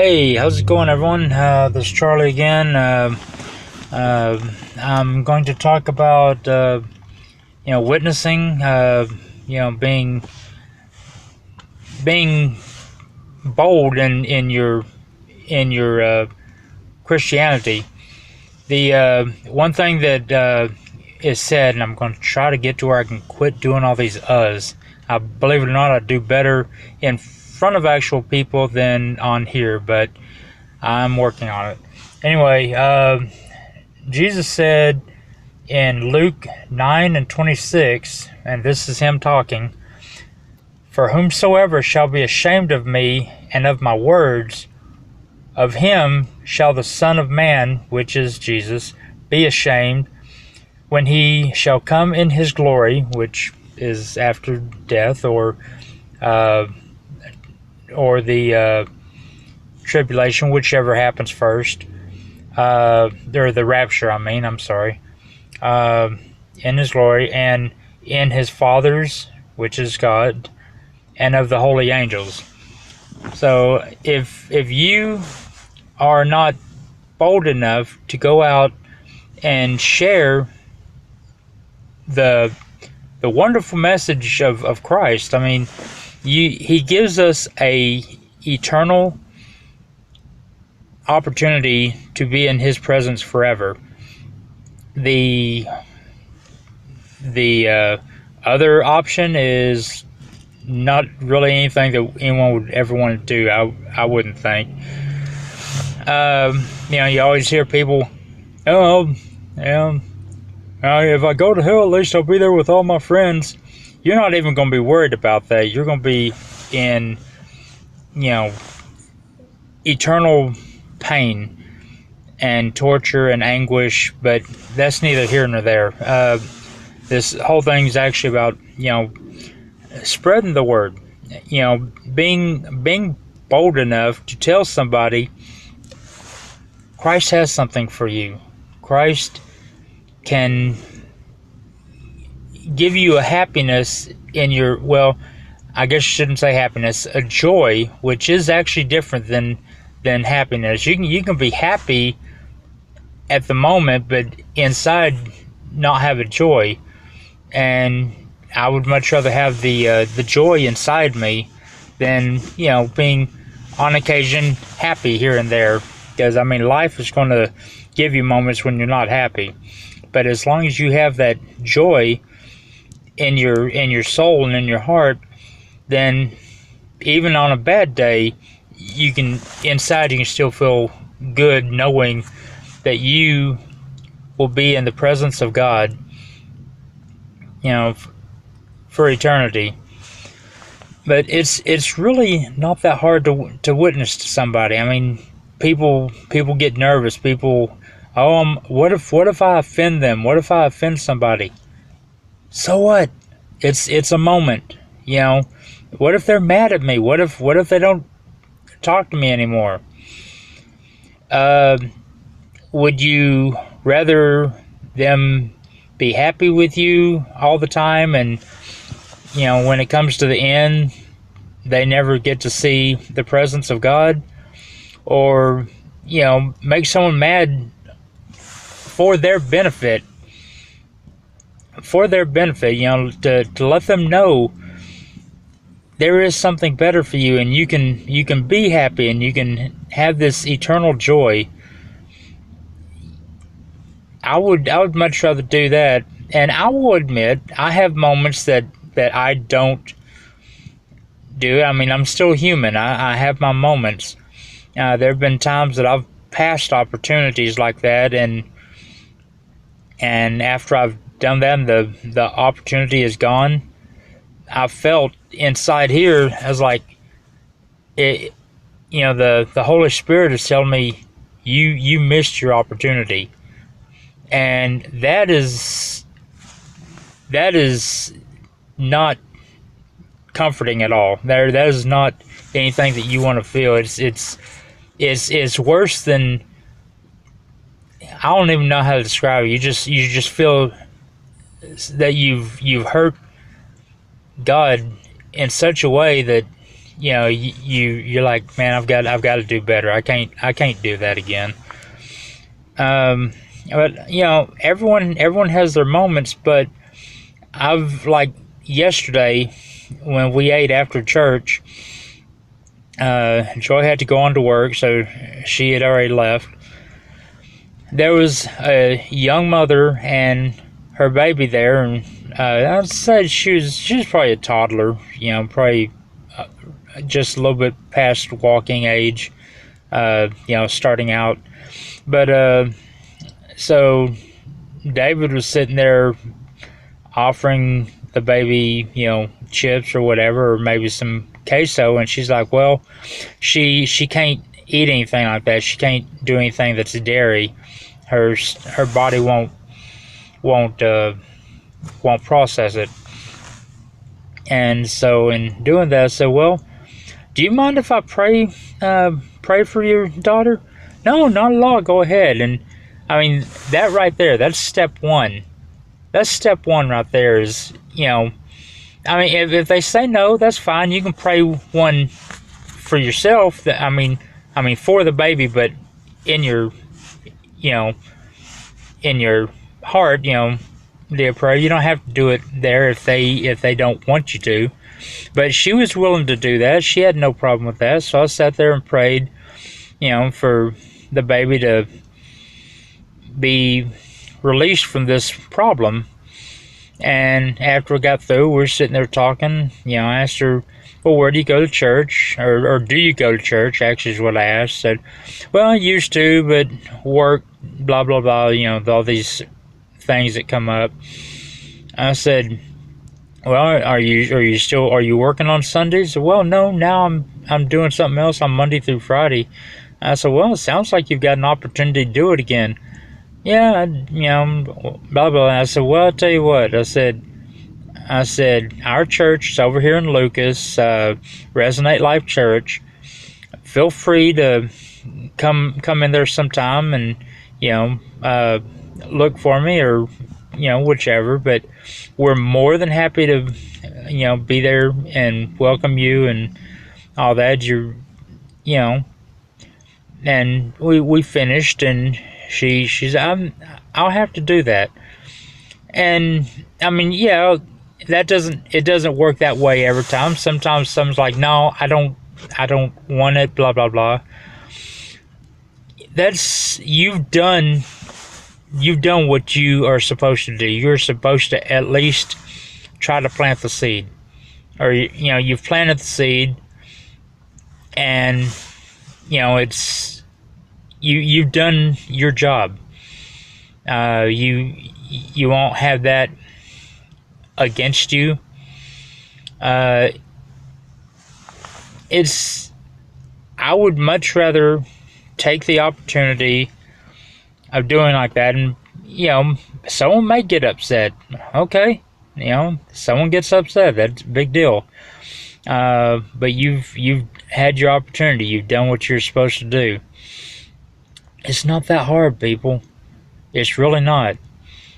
Hey, how's it going, everyone? This is Charlie again. I'm going to talk about witnessing. Being bold in your Christianity. The one thing that is said, and I'm going to try to get to where I can quit doing all these uhs. I believe it or not, I do better in front of actual people than on here, but I'm working on it. Anyway, Jesus said in Luke 9:26, and this is him talking, "For whomsoever shall be ashamed of me and of my words, of him shall the Son of Man," which is Jesus, "be ashamed, when he shall come in his glory," which is after death, or the tribulation, whichever happens first, or the rapture. I'm sorry. In his glory, and in his Father's, which is God, and of the holy angels. So if you are not bold enough to go out and share the wonderful message of Christ, he gives us a eternal opportunity to be in his presence forever. The other option is not really anything that anyone would ever want to do. I wouldn't think. You always hear people, "Oh, if I go to hell, at least I'll be there with all my friends." You're not even going to be worried about that. You're going to be in, eternal pain and torture and anguish, but that's neither here nor there. This whole thing is actually about, spreading the word, being bold enough to tell somebody Christ has something for you. Christ can give you a happiness in your, well, I guess you shouldn't say happiness, a joy, which is actually different than happiness. You can be happy at the moment, but inside not have a joy. And I would much rather have the joy inside me than being on occasion happy here and there. Because life is going to give you moments when you're not happy, but as long as you have that joy in your soul and in your heart, then even on a bad day, you can still feel good knowing that you will be in the presence of God, for eternity. But it's really not that hard to witness to somebody. People get nervous. People, what if I offend them? What if I offend somebody? So what? It's a moment, What if they're mad at me? What if they don't talk to me anymore? Would you rather them be happy with you all the time, and when it comes to the end, they never get to see the presence of God? Or make someone mad for their benefit, to let them know there is something better for you, and you can be happy, and you can have this eternal joy. I would much rather do that. And I will admit, I have moments that I don't do. I'm still human. I have my moments. There have been times that I've passed opportunities like that, and after I've done that and the opportunity is gone, I felt inside here as like it, the Holy Spirit is telling me you missed your opportunity, and that is not comforting at all. That is not anything that you want to feel. It's worse than, I don't even know how to describe it. You just feel that you've hurt God in such a way that you're like, man, I've got to do better. I can't do that again. But everyone has their moments. But I've, like, yesterday when we ate after church, Joy had to go on to work, so she had already left. There was a young mother and her baby there, and I'd say she was probably a toddler, probably just a little bit past walking age, starting out. But so David was sitting there offering the baby, chips or whatever, or maybe some queso, and she's like, well, she can't eat anything like that. She can't do anything that's dairy. Her body won't process it. And so in doing that, I said, well, do you mind if I pray for your daughter? No, not at all. Go ahead. And I mean, that right there, that's step one. That's step one right there is, I mean, if they say no, that's fine. You can pray one for yourself. I mean, for the baby, but in your, in your heart, dear prayer. You don't have to do it there if they don't want you to. But she was willing to do that. She had no problem with that. So I sat there and prayed, for the baby to be released from this problem. And after we got through, we were sitting there talking. I asked her, well, where do you go to church? Or do you go to church, actually, is what I asked. Said, well, I used to, but work, blah, blah, blah, all these things that come up. I said, well, are you working on Sundays? Well, no, now I'm doing something else on Monday through Friday. I said, well, it sounds like you've got an opportunity to do it again. Yeah, blah, blah. I said, well, I'll tell you what. I said, our church is over here in Lucas, Resonate Life Church. Feel free to come in there sometime and, look for me or, whichever. But we're more than happy to, be there and welcome you and all that. And we finished, and she's, I'll have to do that. And I mean, it doesn't work that way every time. Sometimes someone's like, no, I don't want it, blah, blah, blah. You've done what you are supposed to do. You're supposed to at least try to plant the seed, or you've planted the seed, and it's you've done your job. You won't have that against you. I would much rather take the opportunity of doing like that, and someone may get upset. Okay, someone gets upset. That's a big deal. But you've had your opportunity. You've done what you're supposed to do. It's not that hard, people. It's really not.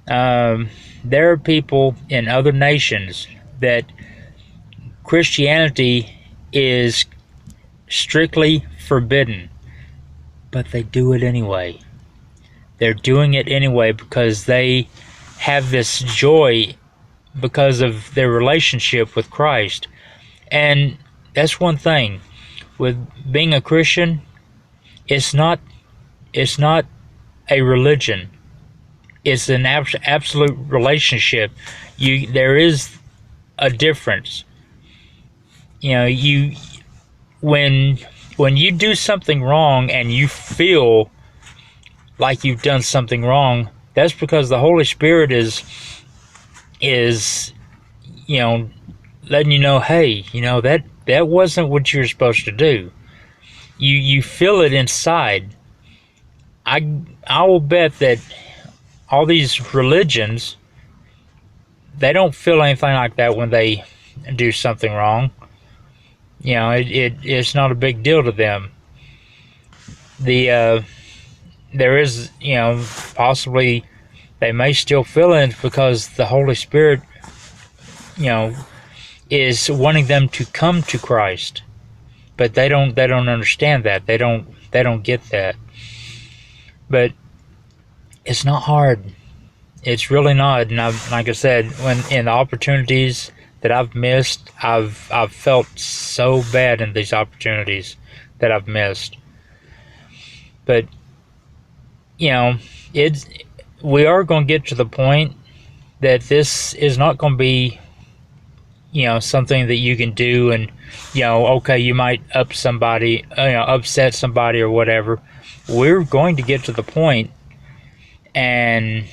There are people in other nations that Christianity is strictly forbidden, but they do it anyway. They're doing it anyway because they have this joy because of their relationship with Christ. And that's one thing with being a Christian. It's not a religion. It's an absolute relationship. There is a difference. When you do something wrong and you feel like you've done something wrong, that's because the Holy Spirit is letting you know, hey, that wasn't what you were supposed to do. You feel it inside. I will bet that all these religions, they don't feel anything like that when they do something wrong. It's not a big deal to them. There is, possibly they may still feel it because the Holy Spirit, is wanting them to come to Christ. but they don't understand that. They don't get that. But it's not hard. It's really not. And like I said, when in the opportunities that I've missed, I've felt so bad in these opportunities that I've missed. But we are going to get to the point that this is not going to be something that you can do, and okay, you might upset somebody or whatever. We're going to get to the point, and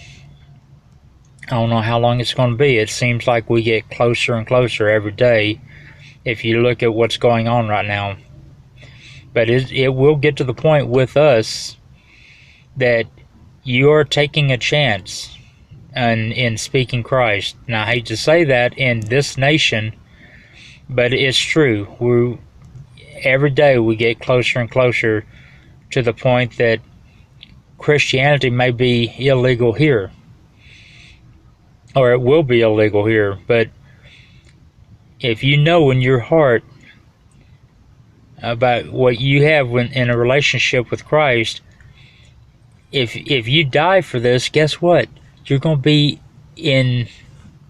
I don't know how long it's going to be. It seems like we get closer and closer every day if you look at what's going on right now. But it will get to the point with us that you are taking a chance in speaking Christ. Now, I hate to say that in this nation, but it's true. Every day we get closer and closer to the point that Christianity may be illegal here, or it will be illegal here. But if you know in your heart about what you have in a relationship with Christ, if you die for this, guess what? You're going to be in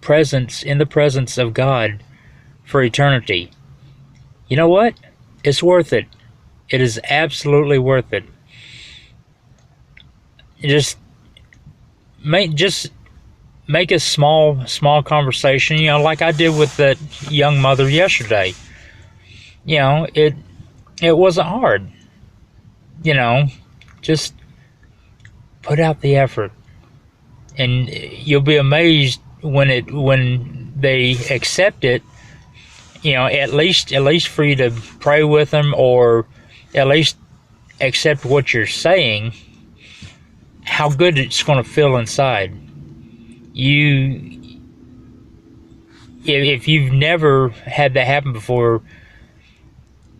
the presence of God for eternity. You know what? It's worth it. It is absolutely worth it. Just make a small conversation, like I did with that young mother yesterday. It wasn't hard. Just put out the effort, and you'll be amazed when they accept it. At least for you to pray with them, or at least accept what you're saying, how good it's going to feel inside. If you've never had that happen before,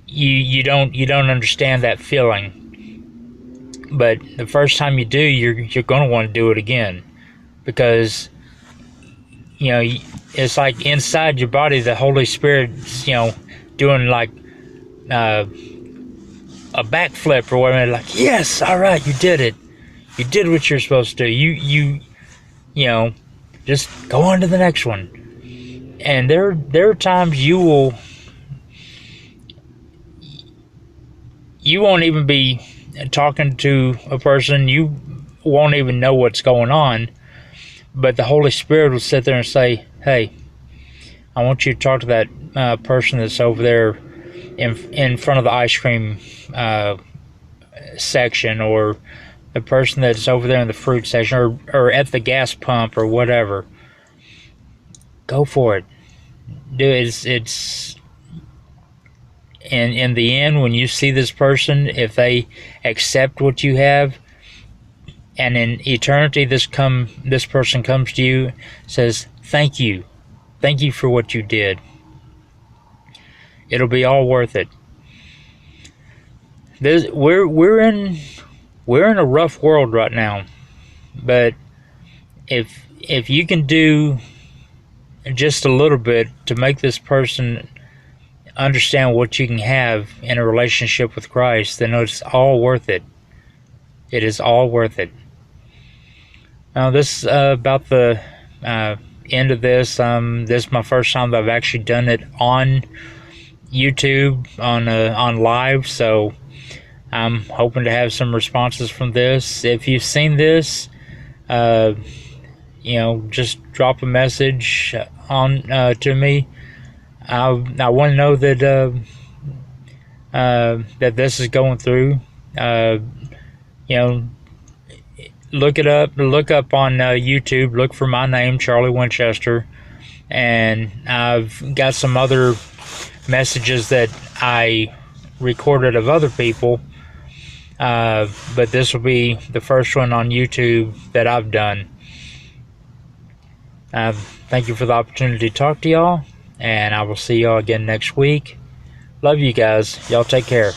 you don't understand that feeling. But the first time you do, you're going to want to do it again, because it's like inside your body, the Holy Spirit's doing like a backflip or whatever. Like, yes, all right, you did it. You did what you're supposed to do. You just go on to the next one. And there are times you won't even be talking to a person. You won't even know what's going on. But the Holy Spirit will sit there and say, hey, I want you to talk to that person that's over there in front of the ice cream section, or the person that's over there in the fruit section, or at the gas pump, or whatever. Go for it. Do it. It's in the end, when you see this person, if they accept what you have, and in eternity this person comes to you, says, thank you for what you did, it'll be all worth it. We're in a rough world right now, but if you can do just a little bit to make this person understand what you can have in a relationship with Christ, then it's all worth it. It is all worth it. Now, this about the end of this. This is my first time that I've actually done it on YouTube, on live, so I'm hoping to have some responses from this. If you've seen this, just drop a message on to me. I want to know that that this is going through. Look up on YouTube. Look for my name, Charlie Winchester, and I've got some other messages that I recorded of other people. But this will be the first one on YouTube that I've done. Thank you for the opportunity to talk to y'all, and I will see y'all again next week. Love you guys. Y'all take care.